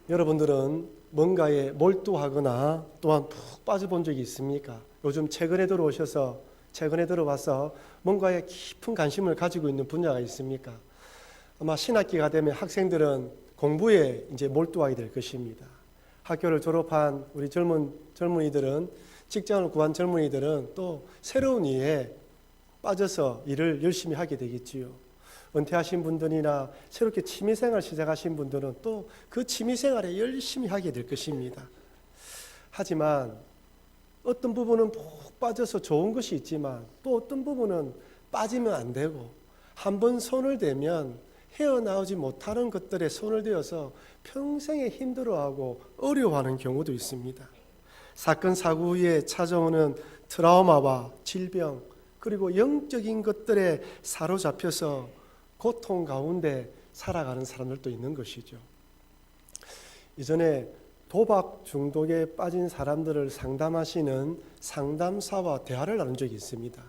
여러분들은 뭔가에 몰두하거나 또한 푹 빠져본 적이 있습니까? 요즘 최근에 들어와서 뭔가에 깊은 관심을 가지고 있는 분야가 있습니까? 아마 신학기가 되면 학생들은 공부에 이제 몰두하게 될 것입니다. 학교를 졸업한 우리 젊은이들은, 직장을 구한 젊은이들은 또 새로운 일에 빠져서 일을 열심히 하게 되겠지요. 은퇴하신 분들이나 새롭게 취미생활 시작하신 분들은 또 그 취미생활에 열심히 하게 될 것입니다. 하지만 어떤 부분은 푹 빠져서 좋은 것이 있지만 또 어떤 부분은 빠지면 안 되고, 한번 손을 대면 헤어나오지 못하는 것들에 손을 대어서 평생에 힘들어하고 어려워하는 경우도 있습니다. 사건 사고 후에 찾아오는 트라우마와 질병, 그리고 영적인 것들에 사로잡혀서 고통 가운데 살아가는 사람들도 있는 것이죠. 이전에 도박 중독에 빠진 사람들을 상담하시는 상담사와 대화를 나눈 적이 있습니다.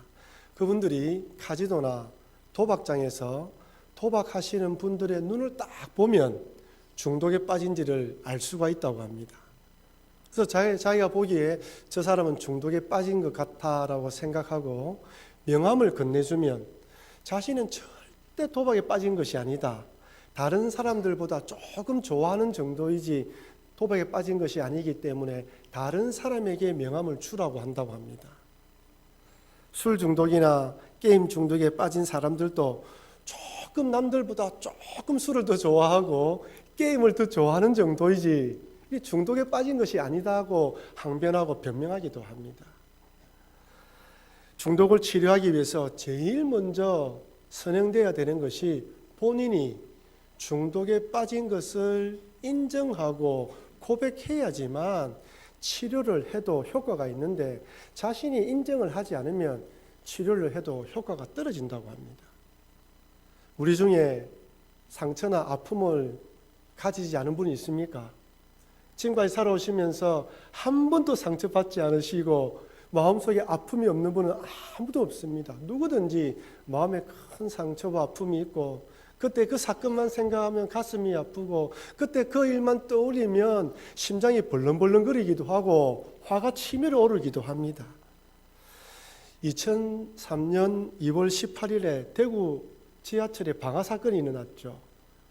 그분들이 카지노나 도박장에서 도박하시는 분들의 눈을 딱 보면 중독에 빠진지를 알 수가 있다고 합니다. 그래서 자기가 보기에 저 사람은 중독에 빠진 것 같다라고 생각하고 명함을 건네주면 자신은 절대 도박에 빠진 것이 아니다, 다른 사람들보다 조금 좋아하는 정도이지 도박에 빠진 것이 아니기 때문에 다른 사람에게 명함을 주라고 한다고 합니다. 술 중독이나 게임 중독에 빠진 사람들도 조금 남들보다 조금 술을 더 좋아하고 게임을 더 좋아하는 정도이지 중독에 빠진 것이 아니다고 항변하고 변명하기도 합니다. 중독을 치료하기 위해서 제일 먼저 선행되어야 되는 것이 본인이 중독에 빠진 것을 인정하고 고백해야지만 치료를 해도 효과가 있는데, 자신이 인정을 하지 않으면 치료를 해도 효과가 떨어진다고 합니다. 우리 중에 상처나 아픔을 가지지 않은 분이 있습니까? 지금까지 살아오시면서 한 번도 상처받지 않으시고 마음속에 아픔이 없는 분은 아무도 없습니다. 누구든지 마음에 큰 상처와 아픔이 있고, 그때 그 사건만 생각하면 가슴이 아프고, 그때 그 일만 떠올리면 심장이 벌렁벌렁거리기도 하고 화가 치밀어 오르기도 합니다. 2003년 2월 18일에 대구 지하철에 방화 사건이 일어났죠.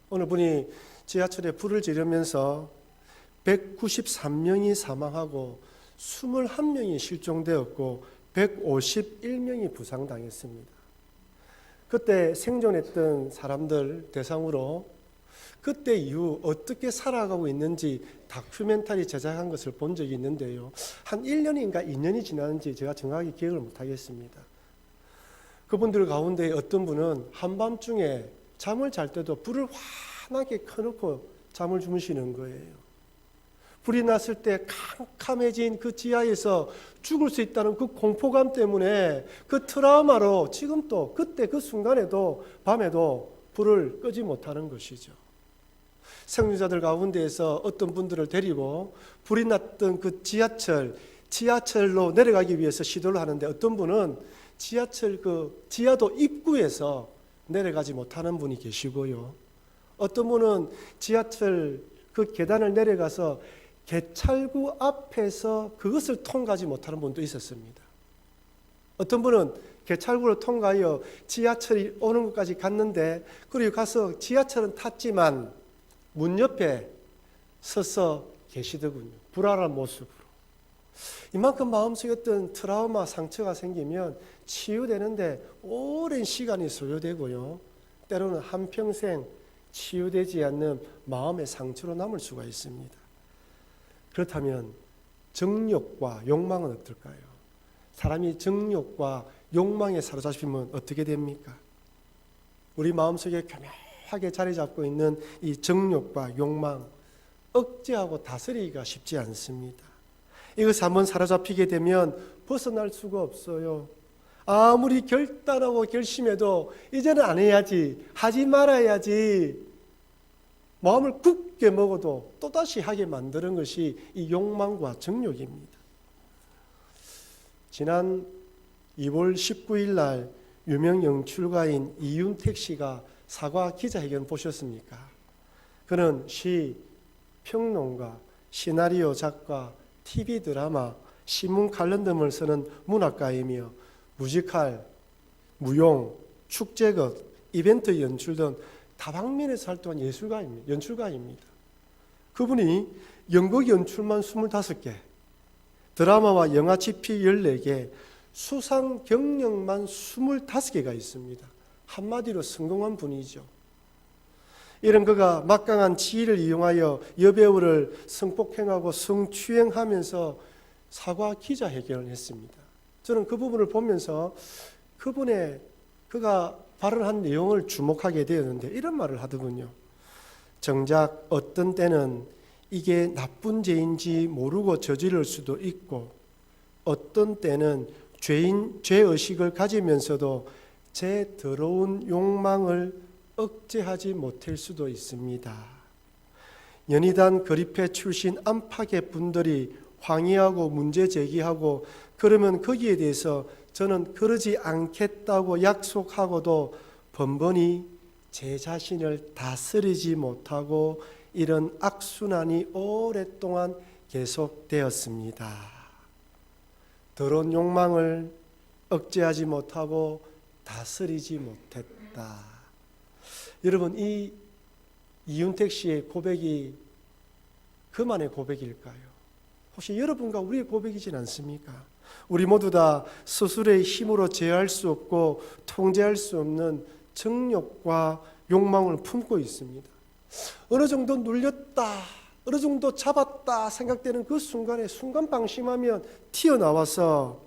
어느 분이 지하철에 불을 지르면서 193명이 사망하고 21명이 실종되었고 151명이 부상당했습니다. 그때 생존했던 사람들 대상으로 그때 이후 어떻게 살아가고 있는지 다큐멘터리 제작한 것을 본 적이 있는데요. 한 1년인가 2년이 지났는지 제가 정확하게 기억을 못하겠습니다. 그분들 가운데 어떤 분은 한밤중에 잠을 잘 때도 불을 환하게 켜놓고 잠을 주무시는 거예요. 불이 났을 때 캄캄해진 그 지하에서 죽을 수 있다는 그 공포감 때문에 그 트라우마로 지금 또 그때 그 순간에도 밤에도 불을 끄지 못하는 것이죠. 생존자들 가운데에서 어떤 분들을 데리고 불이 났던 그 지하철로 내려가기 위해서 시도를 하는데, 어떤 분은 지하철 그 지하도 입구에서 내려가지 못하는 분이 계시고요. 어떤 분은 지하철 그 계단을 내려가서 개찰구 앞에서 그것을 통과하지 못하는 분도 있었습니다. 어떤 분은 개찰구를 통과하여 지하철이 오는 곳까지 갔는데, 그리고 가서 지하철은 탔지만 문 옆에 서서 계시더군요. 불안한 모습으로. 이만큼 마음속에 어떤 트라우마, 상처가 생기면 치유되는데 오랜 시간이 소요되고요. 때로는 한평생 치유되지 않는 마음의 상처로 남을 수가 있습니다. 그렇다면 정욕과 욕망은 어떨까요? 사람이 정욕과 욕망에 사로잡히면 어떻게 됩니까? 우리 마음속에 교묘하게 자리 잡고 있는 이 정욕과 욕망, 억제하고 다스리기가 쉽지 않습니다. 이것을 한번 사로잡히게 되면 벗어날 수가 없어요. 아무리 결단하고 결심해도 이제는 안 해야지, 하지 말아야지, 마음을 굳게 먹어도 또다시 하게 만드는 것이 이 욕망과 정욕입니다. 지난 2월 19일 날 유명 연출가인 이윤택 씨가 사과 기자회견 보셨습니까? 그는 시 평론가, 시나리오 작가, TV 드라마, 신문 칼럼 등을 쓰는 문학가이며 뮤지컬, 무용, 축제극, 이벤트 연출 등 다방면에서 활동한 연출가입니다. 그분이 연극 연출만 25개, 드라마와 영화 집필 14개, 수상 경력만 25개가 있습니다. 한마디로 성공한 분이죠. 이런 그가 막강한 지위를 이용하여 여배우를 성폭행하고 성추행하면서 사과 기자회견을 했습니다. 저는 그 부분을 보면서 그가 발언한 내용을 주목하게 되었는데 이런 말을 하더군요. 정작 어떤 때는 이게 나쁜 죄인지 모르고 저지를 수도 있고 어떤 때는 죄의식을 가지면서도 제 더러운 욕망을 억제하지 못할 수도 있습니다. 연희단 거리패 출신 안팎의 분들이 항의하고 문제 제기하고 그러면 거기에 대해서 저는 그러지 않겠다고 약속하고도 번번이 제 자신을 다스리지 못하고 이런 악순환이 오랫동안 계속되었습니다. 더러운 욕망을 억제하지 못하고 다스리지 못했다. 여러분, 이 이윤택 씨의 고백이 그만의 고백일까요? 혹시 여러분과 우리의 고백이진 않습니까? 우리 모두 다 스스로의 힘으로 제어할 수 없고 통제할 수 없는 정욕과 욕망을 품고 있습니다. 어느 정도 눌렸다, 어느 정도 잡았다 생각되는 그 순간에 순간 방심하면 튀어나와서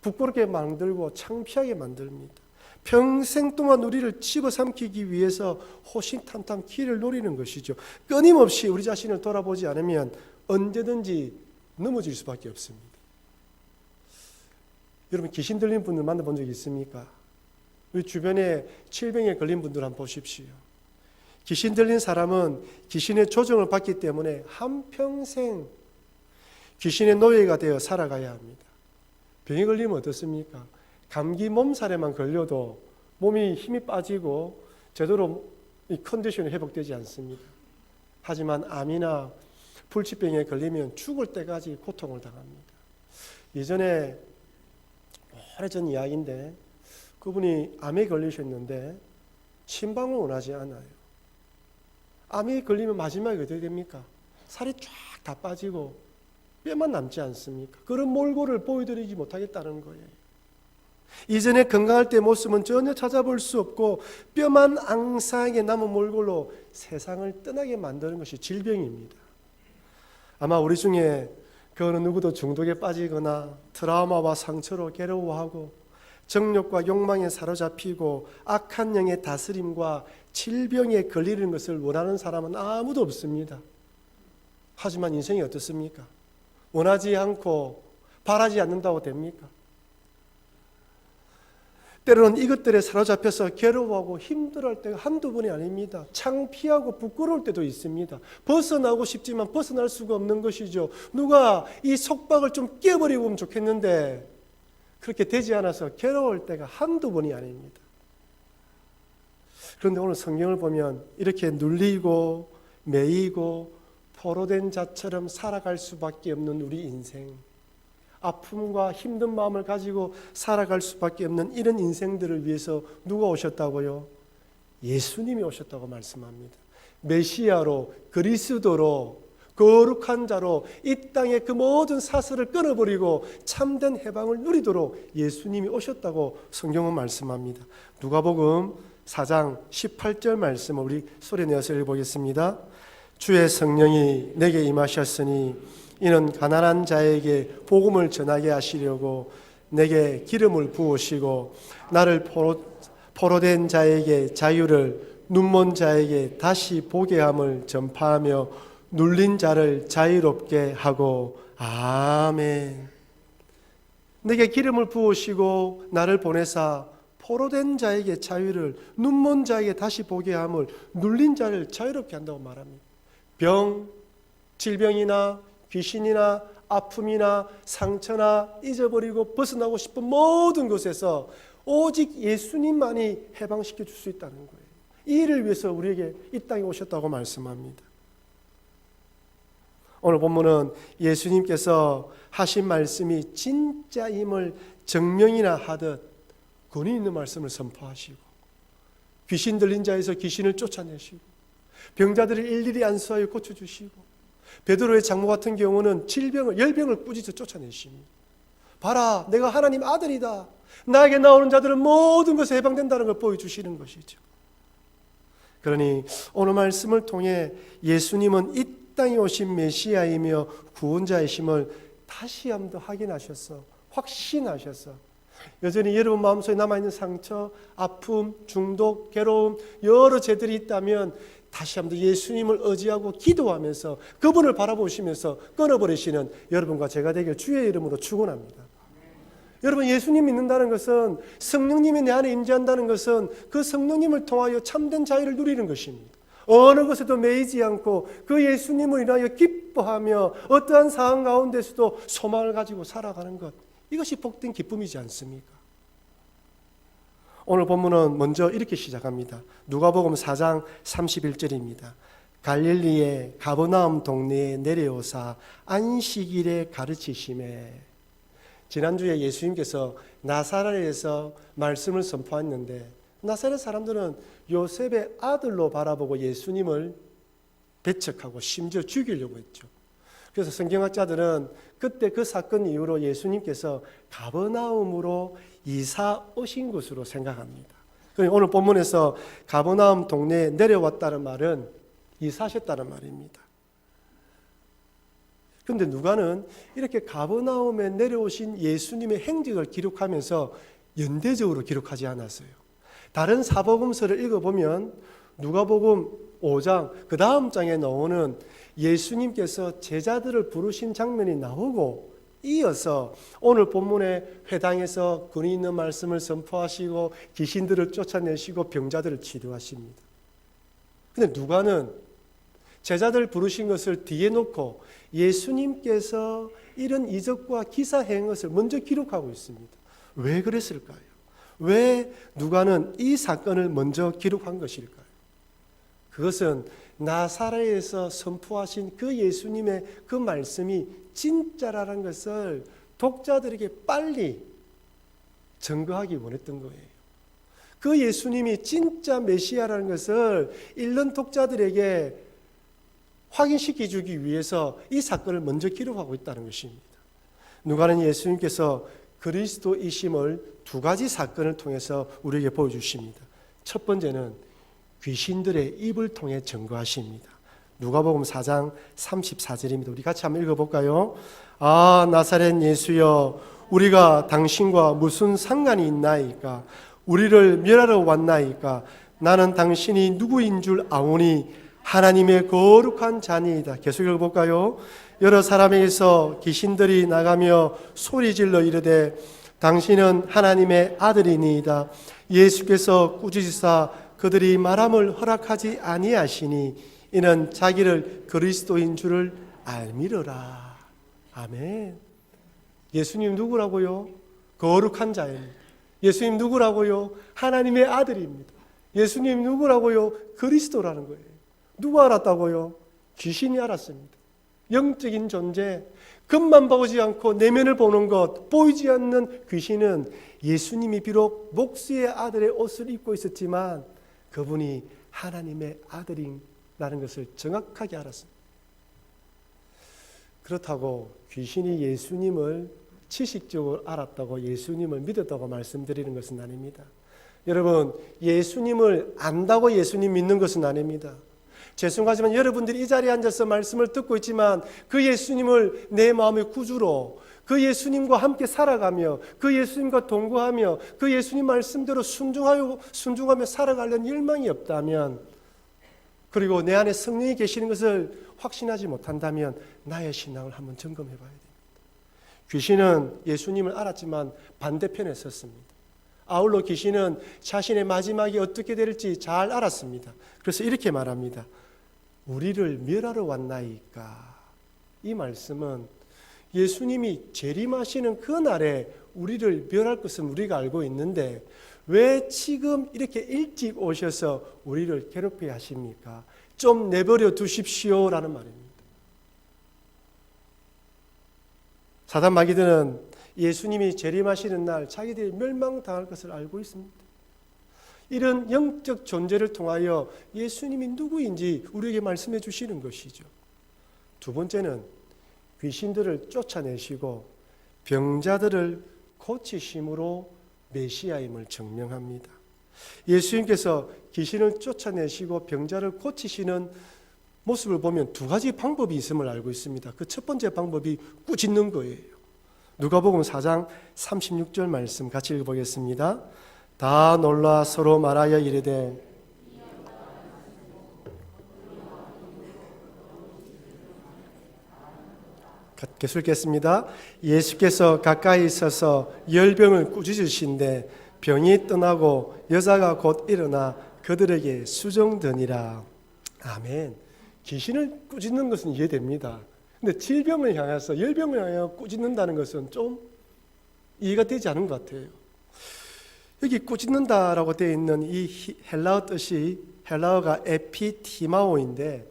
부끄럽게 만들고 창피하게 만듭니다. 평생 동안 우리를 집어삼키기 위해서 호신탄탄 길을 노리는 것이죠. 끊임없이 우리 자신을 돌아보지 않으면 언제든지 넘어질 수밖에 없습니다. 여러분, 귀신 들린 분들 만나본 적 있습니까? 우리 주변에 질병에 걸린 분들 한번 보십시오. 귀신 들린 사람은 귀신의 조정을 받기 때문에 한평생 귀신의 노예가 되어 살아가야 합니다. 병에 걸리면 어떻습니까? 감기 몸살에만 걸려도 몸이 힘이 빠지고 제대로 이 컨디션이 회복되지 않습니다. 하지만 암이나 불치병에 걸리면 죽을 때까지 고통을 당합니다. 예전에 오래전 이야기인데 그분이 암에 걸리셨는데 신방을 원하지 않아요. 암에 걸리면 마지막에 어떻게 됩니까? 살이 쫙 다 빠지고 뼈만 남지 않습니까? 그런 몰골을 보여드리지 못하겠다는 거예요. 이전에 건강할 때 모습은 전혀 찾아볼 수 없고 뼈만 앙상하게 남은 몰골로 세상을 떠나게 만드는 것이 질병입니다. 아마 우리 중에 그 어느 누구도 중독에 빠지거나 트라우마와 상처로 괴로워하고 정욕과 욕망에 사로잡히고 악한 영의 다스림과 질병에 걸리는 것을 원하는 사람은 아무도 없습니다. 하지만 인생이 어떻습니까? 원하지 않고 바라지 않는다고 됩니까? 때로는 이것들에 사로잡혀서 괴로워하고 힘들어할 때가 한두 번이 아닙니다. 창피하고 부끄러울 때도 있습니다. 벗어나고 싶지만 벗어날 수가 없는 것이죠. 누가 이 속박을 좀 깨버리고 오면 좋겠는데 그렇게 되지 않아서 괴로울 때가 한두 번이 아닙니다. 그런데 오늘 성경을 보면 이렇게 눌리고 매이고 포로된 자처럼 살아갈 수밖에 없는 우리 인생, 아픔과 힘든 마음을 가지고 살아갈 수밖에 없는 이런 인생들을 위해서 누가 오셨다고요? 예수님이 오셨다고 말씀합니다. 메시아로, 그리스도로, 거룩한 자로 이 땅의 그 모든 사슬을 끊어버리고 참된 해방을 누리도록 예수님이 오셨다고 성경은 말씀합니다. 누가복음 4장 18절 말씀을 우리 소리내어서 읽어보겠습니다. 주의 성령이 내게 임하셨으니 이는 가난한 자에게 복음을 전하게 하시려고 내게 기름을 부으시고 나를 포로된 자에게 자유를, 눈먼 자에게 다시 보게 함을 전파하며 눌린 자를 자유롭게 하고. 아멘. 내게 기름을 부으시고 나를 보내사 포로된 자에게 자유를, 눈먼 자에게 다시 보게 함을, 눌린 자를 자유롭게 한다고 말합니다. 병, 질병이나 귀신이나 아픔이나 상처나 잊어버리고 벗어나고 싶은 모든 것에서 오직 예수님만이 해방시켜 줄 수 있다는 거예요. 이 일을 위해서 우리에게 이 땅에 오셨다고 말씀합니다. 오늘 본문은 예수님께서 하신 말씀이 진짜임을 증명이나 하듯 권위 있는 말씀을 선포하시고, 귀신 들린 자에서 귀신을 쫓아내시고, 병자들을 일일이 안수하여 고쳐주시고, 베드로의 장모 같은 경우는 열병을 꾸짖어 쫓아내십니다. 봐라, 내가 하나님 아들이다. 나에게 나오는 자들은 모든 것에 해방된다는 걸 보여주시는 것이죠. 그러니 오늘 말씀을 통해 예수님은 이 땅에 오신 메시아이며 구원자이심을 다시 한 번 더 확인하셔서, 확신하셔서, 여전히 여러분 마음속에 남아있는 상처, 아픔, 중독, 괴로움, 여러 죄들이 있다면 다시 한번 예수님을 의지하고 기도하면서 그분을 바라보시면서 끊어버리시는 여러분과 제가 되길 주의 이름으로 축원합니다. 여러분, 예수님 믿는다는 것은, 성령님이 내 안에 임재한다는 것은 그 성령님을 통하여 참된 자유를 누리는 것입니다. 어느 것에도 매이지 않고 그 예수님을 인하여 기뻐하며 어떠한 상황 가운데서도 소망을 가지고 살아가는 것, 이것이 복된 기쁨이지 않습니까? 오늘 본문은 먼저 이렇게 시작합니다. 누가복음 4장 31절입니다. 갈릴리의 가버나움 동네에 내려오사 안식일에 가르치심에. 지난주에 예수님께서 나사렛에서 말씀을 선포했는데, 나사렛 사람들은 요셉의 아들로 바라보고 예수님을 배척하고 심지어 죽이려고 했죠. 그래서 성경학자들은 그때 그 사건 이후로 예수님께서 가버나움으로 이사 오신 것으로 생각합니다. 그러니 오늘 본문에서 가버나움 동네에 내려왔다는 말은 이사하셨다는 말입니다. 그런데 누가는 이렇게 가버나움에 내려오신 예수님의 행적을 기록하면서 연대적으로 기록하지 않았어요. 다른 사복음서를 읽어보면 누가복음 5장 그 다음 장에 나오는 예수님께서 제자들을 부르신 장면이 나오고, 이어서 오늘 본문의 회당에서 권위 있는 말씀을 선포하시고 귀신들을 쫓아내시고 병자들을 치료하십니다. 그런데 누가는 제자들 부르신 것을 뒤에 놓고 예수님께서 이런 이적과 기사 행한 것을 먼저 기록하고 있습니다. 왜 그랬을까요? 왜 누가는 이 사건을 먼저 기록한 것일까요? 그것은 나사렛에서 선포하신 그 예수님의 그 말씀이 진짜라는 것을 독자들에게 빨리 증거하기 원했던 거예요. 그 예수님이 진짜 메시아라는 것을 읽는 독자들에게 확인시켜 주기 위해서 이 사건을 먼저 기록하고 있다는 것입니다. 누가는 예수님께서 그리스도이심을 두 가지 사건을 통해서 우리에게 보여주십니다. 첫 번째는 귀신들의 입을 통해 증거하십니다. 누가복음 4장 34절입니다. 우리 같이 한번 읽어볼까요? 아, 나사렛 예수여, 우리가 당신과 무슨 상관이 있나이까? 우리를 멸하러 왔나이까? 나는 당신이 누구인 줄 아오니 하나님의 거룩한 자니이다. 계속 읽어볼까요? 여러 사람에게서 귀신들이 나가며 소리질러 이르되 당신은 하나님의 아들이니이다. 예수께서 꾸짖으사 그들이 말함을 허락하지 아니하시니 이는 자기를 그리스도인 줄을 알미러라. 아멘. 예수님 누구라고요? 거룩한 자입니다. 예수님 누구라고요? 하나님의 아들입니다. 예수님 누구라고요? 그리스도라는 거예요. 누가 알았다고요? 귀신이 알았습니다. 영적인 존재, 겉만 보지 않고 내면을 보는 것, 보이지 않는 귀신은 예수님이 비록 목수의 아들의 옷을 입고 있었지만 그분이 하나님의 아들이라는 것을 정확하게 알았습니다. 그렇다고 귀신이 예수님을 지식적으로 알았다고 예수님을 믿었다고 말씀드리는 것은 아닙니다. 여러분, 예수님을 안다고 예수님 믿는 것은 아닙니다. 죄송하지만 여러분들이 이 자리에 앉아서 말씀을 듣고 있지만 그 예수님을 내 마음의 구주로, 그 예수님과 함께 살아가며 그 예수님과 동거하며 그 예수님 말씀대로 순종하며 살아가려는 열망이 없다면, 그리고 내 안에 성령이 계시는 것을 확신하지 못한다면 나의 신앙을 한번 점검해 봐야 됩니다. 귀신은 예수님을 알았지만 반대편에 섰습니다. 아울러 귀신은 자신의 마지막이 어떻게 될지 잘 알았습니다. 그래서 이렇게 말합니다. 우리를 멸하러 왔나이까. 이 말씀은 예수님이 재림하시는 그 날에 우리를 멸할 것은 우리가 알고 있는데 왜 지금 이렇게 일찍 오셔서 우리를 괴롭게 하십니까? 좀 내버려 두십시오라는 말입니다. 사단 마귀들은 예수님이 재림하시는 날 자기들이 멸망당할 것을 알고 있습니다. 이런 영적 존재를 통하여 예수님이 누구인지 우리에게 말씀해 주시는 것이죠. 두 번째는 귀신들을 쫓아내시고 병자들을 고치심으로 메시아임을 증명합니다. 예수님께서 귀신을 쫓아내시고 병자를 고치시는 모습을 보면 두 가지 방법이 있음을 알고 있습니다. 그 첫 번째 방법이 꾸짖는 거예요. 누가복음 4장 36절 말씀 같이 읽어보겠습니다. 다 놀라 서로 말하여 이르되 계속 읽겠습니다. 예수께서 가까이 있어서 열병을 꾸짖으신데 병이 떠나고 여자가 곧 일어나 그들에게 수종드니라. 아멘. 귀신을 꾸짖는 것은 이해됩니다. 근데 질병을 향해서 열병을 향해 꾸짖는다는 것은 좀 이해가 되지 않은 것 같아요. 여기 꾸짖는다라고 되어 있는 이 헬라어 뜻이 헬라어가 에피티마오인데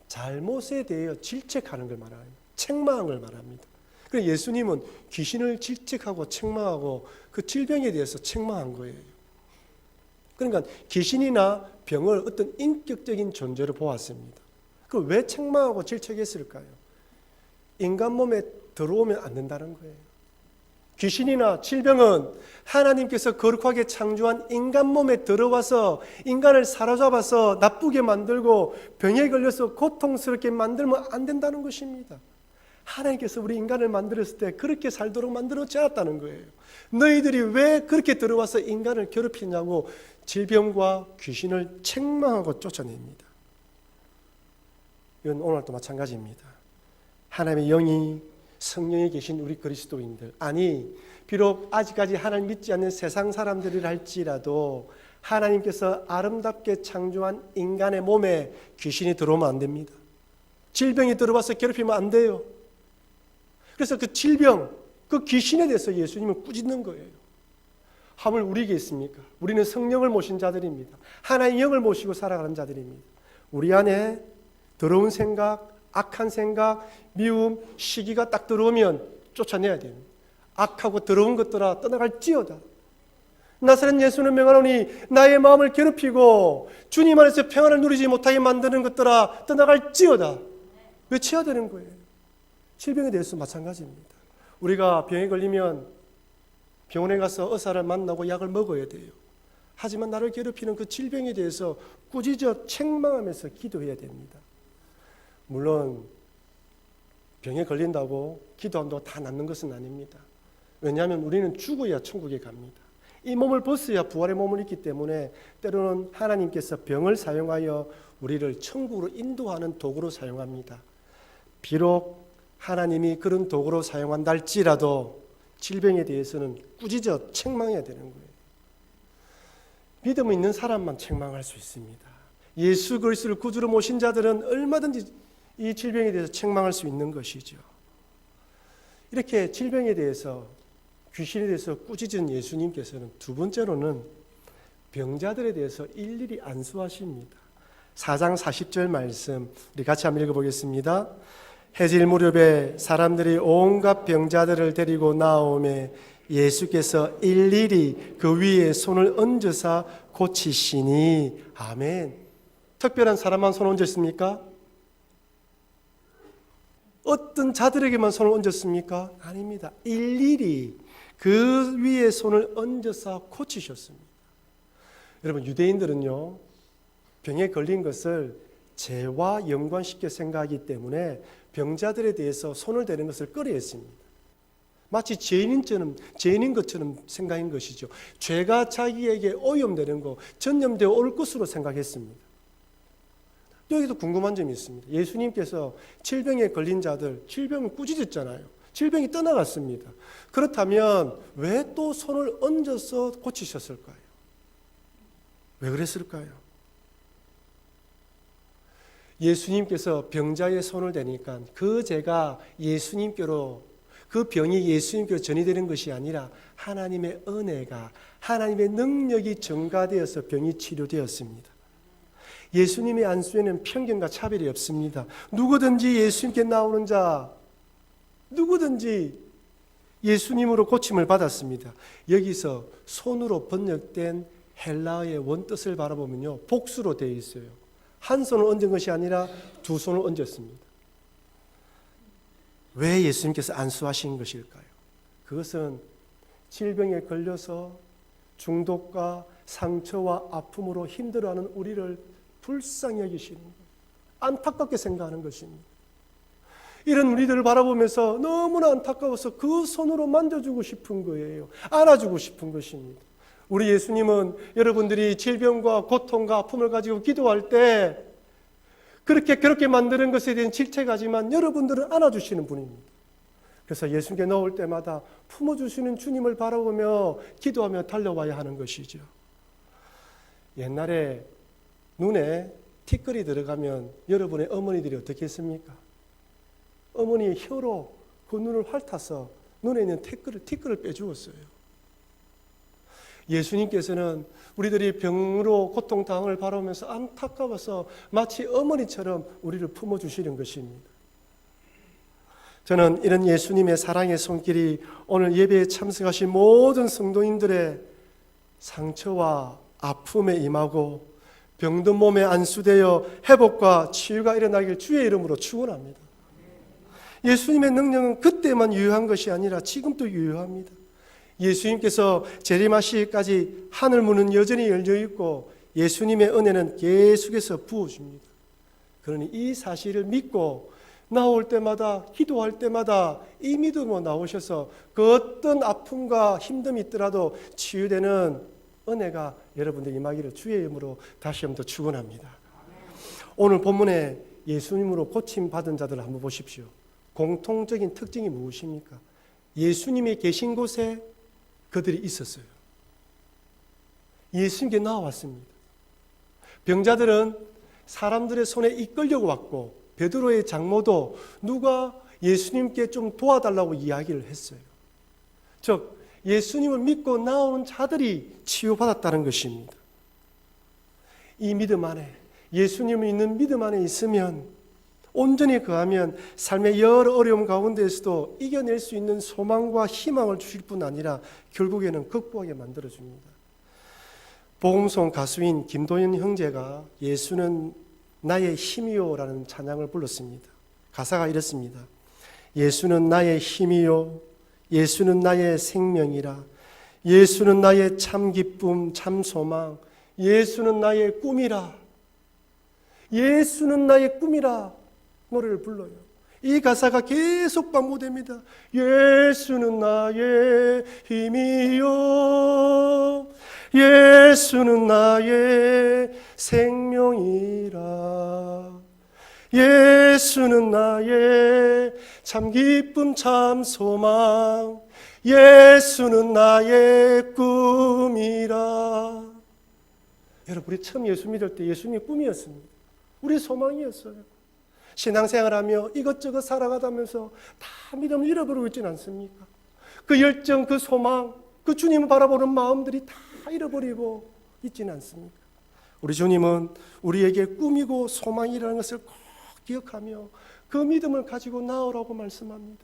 잘못에 대해 질책하는 걸 말합니다. 책망한 걸 말합니다. 그래서 예수님은 귀신을 질책하고 책망하고 그 질병에 대해서 책망한 거예요. 그러니까 귀신이나 병을 어떤 인격적인 존재로 보았습니다. 그걸 왜 책망하고 질책했을까요? 인간 몸에 들어오면 안 된다는 거예요. 귀신이나 질병은 하나님께서 거룩하게 창조한 인간 몸에 들어와서 인간을 사로잡아서 나쁘게 만들고 병에 걸려서 고통스럽게 만들면 안 된다는 것입니다. 하나님께서 우리 인간을 만들었을 때 그렇게 살도록 만들었지 않았다는 거예요. 너희들이 왜 그렇게 들어와서 인간을 괴롭히냐고 질병과 귀신을 책망하고 쫓아냅니다. 이건 오늘도 마찬가지입니다. 하나님의 영이 성령에 계신 우리 그리스도인들, 아니 비록 아직까지 하나님 믿지 않는 세상 사람들이라 할지라도 하나님께서 아름답게 창조한 인간의 몸에 귀신이 들어오면 안 됩니다. 질병이 들어와서 괴롭히면 안 돼요. 그래서 그 질병, 그 귀신에 대해서 예수님은 꾸짖는 거예요. 하물 우리에게 있습니까? 우리는 성령을 모신 자들입니다. 하나님의 영을 모시고 살아가는 자들입니다. 우리 안에 더러운 생각, 악한 생각, 미움, 시기가 딱 들어오면 쫓아내야 됩니다. 악하고 더러운 것들아 떠나갈지어다. 나사렛 예수는 명하노니 나의 마음을 괴롭히고 주님 안에서 평안을 누리지 못하게 만드는 것들아 떠나갈지어다. 외쳐야 되는 거예요. 질병에 대해서 마찬가지입니다. 우리가 병에 걸리면 병원에 가서 의사를 만나고 약을 먹어야 돼요. 하지만 나를 괴롭히는 그 질병에 대해서 꾸짖어 책망하면서 기도해야 됩니다. 물론 병에 걸린다고 기도한다고 다 낫는 것은 아닙니다. 왜냐하면 우리는 죽어야 천국에 갑니다. 이 몸을 벗어야 부활의 몸을 입기 때문에 때로는 하나님께서 병을 사용하여 우리를 천국으로 인도하는 도구로 사용합니다. 비록 하나님이 그런 도구로 사용한다 할지라도 질병에 대해서는 꾸짖어 책망해야 되는 거예요. 믿음 있는 사람만 책망할 수 있습니다. 예수 그리스도를 구주로 모신 자들은 얼마든지 이 질병에 대해서 책망할 수 있는 것이죠. 이렇게 질병에 대해서 귀신에 대해서 꾸짖은 예수님께서는 두 번째로는 병자들에 대해서 일일이 안수하십니다. 4장 40절 말씀 우리 같이 한번 읽어보겠습니다. 해질 무렵에 사람들이 온갖 병자들을 데리고 나오매 예수께서 일일이 그 위에 손을 얹으사 고치시니. 아멘. 특별한 사람만 손을 얹었습니까? 어떤 자들에게만 손을 얹었습니까? 아닙니다. 일일이 그 위에 손을 얹어서 고치셨습니다. 여러분, 유대인들은요, 병에 걸린 것을 죄와 연관시켜 생각하기 때문에 병자들에 대해서 손을 대는 것을 꺼려했습니다. 마치 죄인인 것처럼 생각한 것이죠. 죄가 자기에게 오염되는 것, 전염되어 올 것으로 생각했습니다. 여기도 궁금한 점이 있습니다. 예수님께서 질병에 걸린 자들, 질병을 꾸짖었잖아요. 질병이 떠나갔습니다. 그렇다면 왜 또 손을 얹어서 고치셨을까요? 왜 그랬을까요? 예수님께서 병자의 손을 대니까 그 죄가 예수님께로 그 병이 예수님께로 전이되는 것이 아니라 하나님의 은혜가, 하나님의 능력이 증가되어서 병이 치료되었습니다. 예수님의 안수에는 편견과 차별이 없습니다. 누구든지 예수님께 나오는 자, 누구든지 예수님으로 고침을 받았습니다. 여기서 손으로 번역된 헬라어의 원뜻을 바라보면요, 복수로 되어 있어요. 한 손을 얹은 것이 아니라 두 손을 얹었습니다. 왜 예수님께서 안수하신 것일까요? 그것은 질병에 걸려서 중독과 상처와 아픔으로 힘들어하는 우리를 불쌍히 여기시는 거예요. 안타깝게 생각하는 것입니다. 이런 우리들을 바라보면서 너무나 안타까워서 그 손으로 만져주고 싶은 거예요. 안아주고 싶은 것입니다. 우리 예수님은 여러분들이 질병과 고통과 아픔을 가지고 기도할 때 그렇게 만드는 것에 대한 질책하지만 여러분들은 안아주시는 분입니다. 그래서 예수님께 나올 때마다 품어주시는 주님을 바라보며 기도하며 달려와야 하는 것이죠. 옛날에 눈에 티끌이 들어가면 여러분의 어머니들이 어떻게 했습니까? 어머니의 혀로 그 눈을 핥아서 눈에 있는 티끌을 빼주었어요. 예수님께서는 우리들이 병으로 고통당을 바라보면서 안타까워서 마치 어머니처럼 우리를 품어주시는 것입니다. 저는 이런 예수님의 사랑의 손길이 오늘 예배에 참석하신 모든 성도님들의 상처와 아픔에 임하고 병든 몸에 안수되어 회복과 치유가 일어나길 주의 이름으로 축원합니다. 예수님의 능력은 그때만 유효한 것이 아니라 지금도 유효합니다. 예수님께서 재림하시기까지 하늘 문은 여전히 열려 있고 예수님의 은혜는 계속해서 부어줍니다. 그러니 이 사실을 믿고 나올 때마다, 기도할 때마다 이 믿음으로 나오셔서 그 어떤 아픔과 힘듦이 있더라도 치유되는 은혜가 여러분들 임하기를 주의 이름으로 다시 한번 더 축원합니다. 오늘 본문에 예수님으로 고침받은 자들을 한번 보십시오. 공통적인 특징이 무엇입니까? 예수님이 계신 곳에 그들이 있었어요. 예수님께 나와왔습니다. 병자들은 사람들의 손에 이끌려고 왔고 베드로의 장모도 누가 예수님께 좀 도와달라고 이야기를 했어요. 즉 예수님을 믿고 나오는 자들이 치유받았다는 것입니다. 이 믿음 안에, 예수님을 믿는 믿음 안에 있으면, 온전히 거하면 삶의 여러 어려움 가운데에서도 이겨낼 수 있는 소망과 희망을 주실 뿐 아니라 결국에는 극복하게 만들어줍니다. 복음송 가수인 김도현 형제가 예수는 나의 힘이요 라는 찬양을 불렀습니다. 가사가 이렇습니다. 예수는 나의 힘이요, 예수는 나의 생명이라, 예수는 나의 참 기쁨 참 소망, 예수는 나의 꿈이라, 예수는 나의 꿈이라 노래를 불러요. 이 가사가 계속 반복됩니다. 예수는 나의 힘이요, 예수는 나의 생명이라, 예수는 나의 참 기쁨 참 소망, 예수는 나의 꿈이라. 여러분, 우리 처음 예수 믿을 때 예수님의 꿈이었습니다. 우리의 소망이었어요. 신앙생활하며 이것저것 살아가다면서 다 믿음을 잃어버리고 있지는 않습니까? 그 열정, 그 소망, 그 주님을 바라보는 마음들이 다 잃어버리고 있지는 않습니까? 우리 주님은 우리에게 꿈이고 소망이라는 것을 꼭 기억하며 그 믿음을 가지고 나오라고 말씀합니다.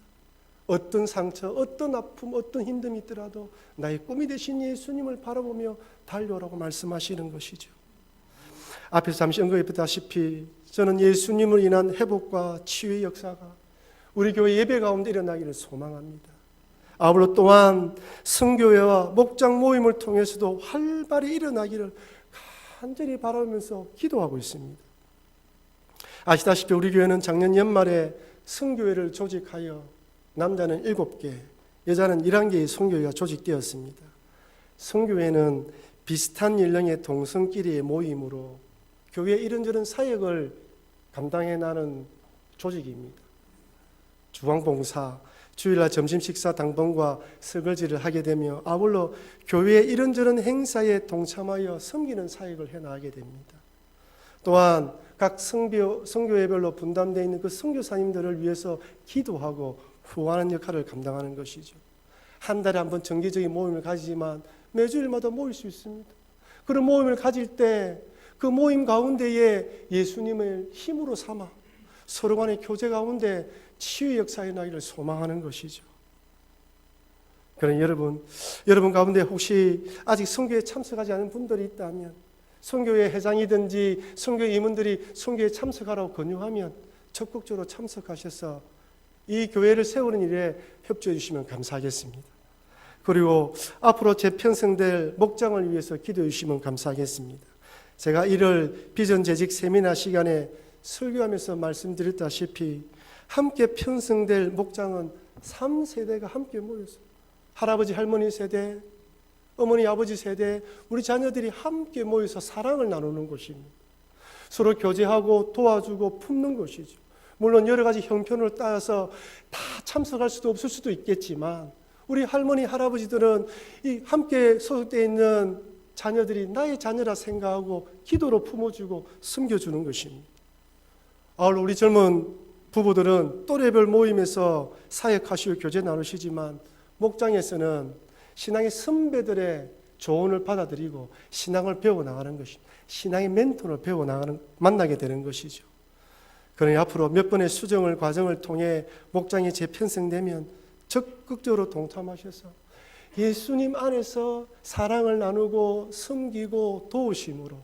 어떤 상처, 어떤 아픔, 어떤 힘듦이 있더라도 나의 꿈이 되신 예수님을 바라보며 달려오라고 말씀하시는 것이죠. 앞에서 잠시 언급했다시피 저는 예수님을 인한 회복과 치유의 역사가 우리 교회 예배 가운데 일어나기를 소망합니다. 아울러 또한 성교회와 목장 모임을 통해서도 활발히 일어나기를 간절히 바라면서 기도하고 있습니다. 아시다시피 우리 교회는 작년 연말에 성교회를 조직하여 남자는 7개, 여자는 11개의 성교회가 조직되었습니다. 성교회는 비슷한 연령의 동성끼리의 모임으로 교회의 이런저런 사역을 감당해 나가는 조직입니다. 주방봉사, 주일날 점심 식사 당번과 설거지를 하게 되며 아울러 교회의 이런저런 행사에 동참하여 섬기는 사역을 해나가게 됩니다. 또한 각 선교회별로 분담되어 있는 그 선교사님들을 위해서 기도하고 후원하는 역할을 감당하는 것이죠. 한 달에 한 번 정기적인 모임을 가지지만 매주일마다 모일 수 있습니다. 그런 모임을 가질 때 그 모임 가운데에 예수님을 힘으로 삼아 서로 간의 교제 가운데 치유의 역사의 나기를 소망하는 것이죠. 그러나 여러분 가운데 혹시 아직 선교에 참석하지 않은 분들이 있다면, 선교회 회장이든지 선교회 임원들이 선교에 참석하라고 권유하면 적극적으로 참석하셔서 이 교회를 세우는 일에 협조해 주시면 감사하겠습니다. 그리고 앞으로 재편성될 목장을 위해서 기도해 주시면 감사하겠습니다. 제가 1월 비전 재직 세미나 시간에 설교하면서 말씀드렸다시피 함께 편성될 목장은 3세대가 함께 모여서 할아버지 할머니 세대, 어머니 아버지 세대, 우리 자녀들이 함께 모여서 사랑을 나누는 것입니다. 서로 교제하고 도와주고 품는 것이죠. 물론 여러 가지 형편을 따라서 다 참석할 수도 없을 수도 있겠지만 우리 할머니 할아버지들은 이 함께 소속되어 있는 자녀들이 나의 자녀라 생각하고 기도로 품어주고 섬겨주는 것입니다. 아울러 우리 젊은 부부들은 또래별 모임에서 사역하시고 교제 나누시지만 목장에서는 신앙의 선배들의 조언을 받아들이고 신앙을 배워나가는 것입니다. 신앙의 멘토를 만나게 되는 것이죠. 그러니 앞으로 몇 번의 수정을 과정을 통해 목장이 재편성되면 적극적으로 동참하셔서 예수님 안에서 사랑을 나누고 섬기고 도우심으로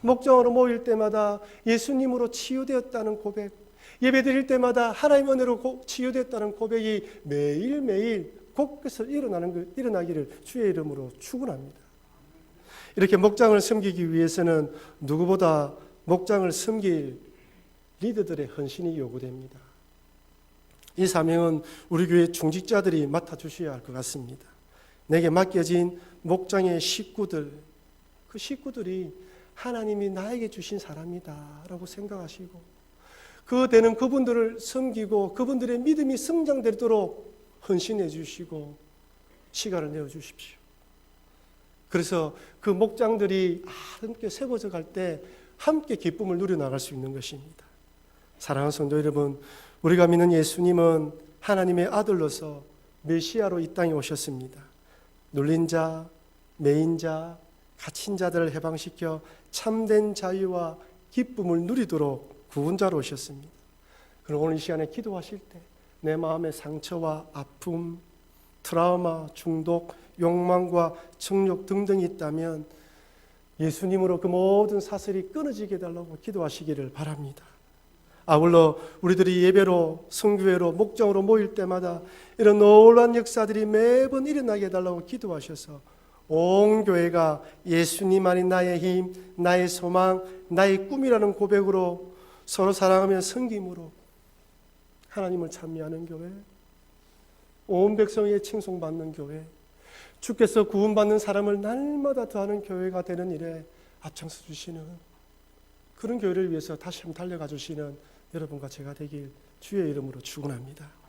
목장으로 모일 때마다 예수님으로 치유되었다는 고백, 예배드릴 때마다 하나님의 은혜로 치유되었다는 고백이 매일매일 곳곳에서 일어나기를 주의 이름으로 축원합니다. 이렇게 목장을 섬기기 위해서는 누구보다 목장을 섬길 리더들의 헌신이 요구됩니다. 이 사명은 우리 교회 중직자들이 맡아주셔야 할 것 같습니다. 내게 맡겨진 목장의 식구들, 그 식구들이 하나님이 나에게 주신 사람이다 라고 생각하시고 되는 그분들을 섬기고 그분들의 믿음이 성장되도록 헌신해 주시고 시간을 내어 주십시오. 그래서 그 목장들이 함께 세워져 갈 때 함께 기쁨을 누려나갈 수 있는 것입니다. 사랑하는 성도 여러분, 우리가 믿는 예수님은 하나님의 아들로서 메시아로 이 땅에 오셨습니다. 눌린 자, 매인 자, 갇힌 자들을 해방시켜 참된 자유와 기쁨을 누리도록 구원자로 오셨습니다. 그럼 오늘 이 시간에 기도하실 때 내 마음의 상처와 아픔, 트라우마, 중독, 욕망과 정욕 등등이 있다면 예수님으로 그 모든 사슬이 끊어지게 해달라고 기도하시기를 바랍니다. 아울러 우리들이 예배로, 성교회로, 목장으로 모일 때마다 이런 놀라운 역사들이 매번 일어나게 해달라고 기도하셔서 온 교회가 예수님 안이 나의 힘, 나의 소망, 나의 꿈이라는 고백으로 서로 사랑하며 섬김으로 하나님을 찬미하는 교회, 온 백성에게 칭송받는 교회, 주께서 구원받는 사람을 날마다 더하는 교회가 되는 일에 앞장서 주시는 그런 교회를 위해서 다시 한번 달려가 주시는 여러분과 제가 되길 주의 이름으로 축원합니다.